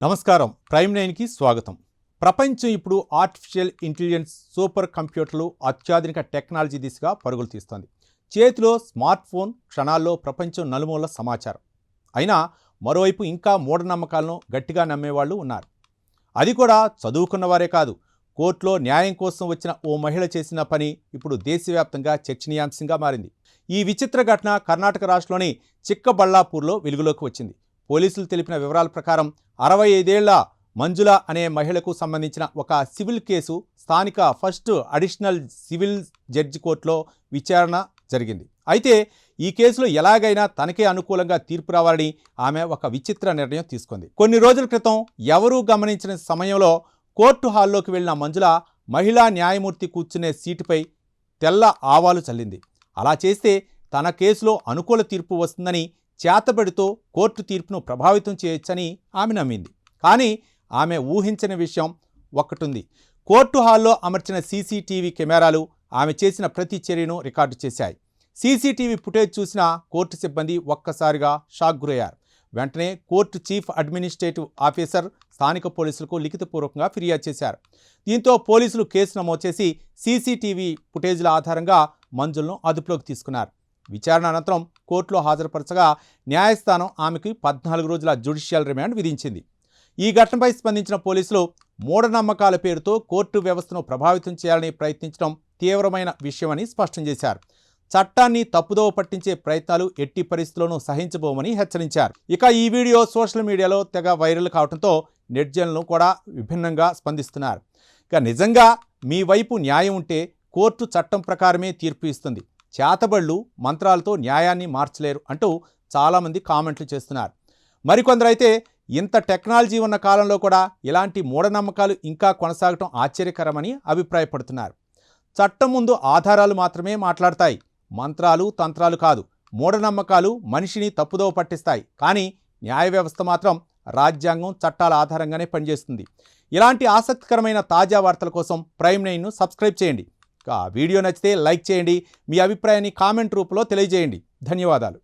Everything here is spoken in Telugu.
నమస్కారం. ప్రైమ్9కి స్వాగతం. ప్రపంచం ఇప్పుడు ఆర్టిఫిషియల్ ఇంటెలిజెన్స్, సూపర్ కంప్యూటర్లు, అత్యాధునిక టెక్నాలజీ దిశగా పరుగులు తీస్తోంది. చేతిలో స్మార్ట్ ఫోన్, క్షణాల్లో ప్రపంచం నలుమూల సమాచారం. అయినా మరోవైపు ఇంకా మూఢనమ్మకాలను గట్టిగా నమ్మేవాళ్ళు ఉన్నారు. అది కూడా చదువుకున్న వారే కాదు. కోర్టులో న్యాయం కోసం వచ్చిన ఓ మహిళ చేసిన పని ఇప్పుడు దేశవ్యాప్తంగా చర్చనీయాంశంగా మారింది. ఈ విచిత్ర ఘటన కర్ణాటక రాష్ట్రంలోని చిక్కబళ్ళాపూర్లో వెలుగులోకి వచ్చింది. పోలీసులు తెలిపిన వివరాల ప్రకారం 65 ఏళ్ల మంజుల అనే మహిళకు సంబంధించిన ఒక సివిల్ కేసు స్థానిక ఫస్ట్ అడిషనల్ సివిల్ జడ్జి కోర్టులో విచారణ జరిగింది. అయితే ఈ కేసులో ఎలాగైనా తనకే అనుకూలంగా తీర్పు రావాలని ఆమె ఒక విచిత్ర నిర్ణయం తీసుకుంది. కొన్ని రోజుల క్రితం ఎవరూ గమనించిన సమయంలో కోర్టు హాల్లోకి వెళ్లిన మంజుల మహిళా న్యాయమూర్తి కూర్చునే సీటుపై తెల్ల ఆవాలు చల్లింది. అలా చేస్తే తన కేసులో అనుకూల తీర్పు వస్తుందని, చేతబడితో కోర్టు తీర్పును ప్రభావితం చేయొచ్చని ఆమె నమ్మింది. కానీ ఆమె ఊహించని విషయం ఒక్కటుంది. కోర్టు హాల్లో అమర్చిన సీసీటీవీ కెమెరాలు ఆమె చేసిన ప్రతి చర్యను రికార్డు చేశాయి. సీసీటీవీ ఫుటేజ్ చూసిన కోర్టు సిబ్బంది ఒక్కసారిగా షాక్ గురయ్యారు. వెంటనే కోర్టు చీఫ్ అడ్మినిస్ట్రేటివ్ ఆఫీసర్ స్థానిక పోలీసులకు లిఖితపూర్వకంగా ఫిర్యాదు చేశారు. దీంతో పోలీసులు కేసు నమోదు చేసి సీసీటీవీ ఫుటేజ్ల ఆధారంగా మంజులను అదుపులోకి తీసుకున్నారు. విచారణ అనంతరం కోర్టులో హాజరుపరచగా న్యాయస్థానం ఆమెకు 14 రోజుల జ్యుడిషియల్ రిమాండ్ విధించింది. ఈ ఘటనపై స్పందించిన పోలీసులు మూఢనమ్మకాల పేరుతో కోర్టు వ్యవస్థను ప్రభావితం చేయాలని ప్రయత్నించడం తీవ్రమైన విషయమని స్పష్టం చేశారు. చట్టాన్ని తప్పుదోవ పట్టించే ప్రయత్నాలు ఎట్టి పరిస్థితుల్లోనూ సహించబోమని హెచ్చరించారు. ఇక ఈ వీడియో సోషల్ మీడియాలో తెగ వైరల్ కావడంతో నెటిజన్లు కూడా విభిన్నంగా స్పందిస్తున్నారు. ఇక నిజంగా మీ వైపు న్యాయం ఉంటే కోర్టు చట్టం ప్రకారమే తీర్పు ఇస్తుంది. చేతబళ్ళు మంత్రాలతో న్యాయాన్ని మార్చలేరు అంటూ చాలామంది కామెంట్లు చేస్తున్నారు. మరికొందరైతే ఇంత టెక్నాలజీ ఉన్న కాలంలో కూడా ఇలాంటి మూఢనమ్మకాలు ఇంకా కొనసాగటం ఆశ్చర్యకరమని అభిప్రాయపడుతున్నారు. చట్టం ముందు ఆధారాలు మాత్రమే మాట్లాడతాయి. మంత్రాలు, తంత్రాలు కాదు. మూఢనమ్మకాలు మనిషిని తప్పుదోవ పట్టిస్తాయి. కానీ న్యాయ వ్యవస్థ మాత్రం రాజ్యాంగం, చట్టాల ఆధారంగానే పనిచేస్తుంది. ఇలాంటి ఆసక్తికరమైన తాజా వార్తల కోసం ప్రైమ్9ను సబ్స్క్రైబ్ చేయండి. వీడియో నచ్చితే లైక్ చేయండి. మీ అభిప్రాయాన్ని కామెంట్ రూపంలో తెలియజేయండి. ధన్యవాదాలు.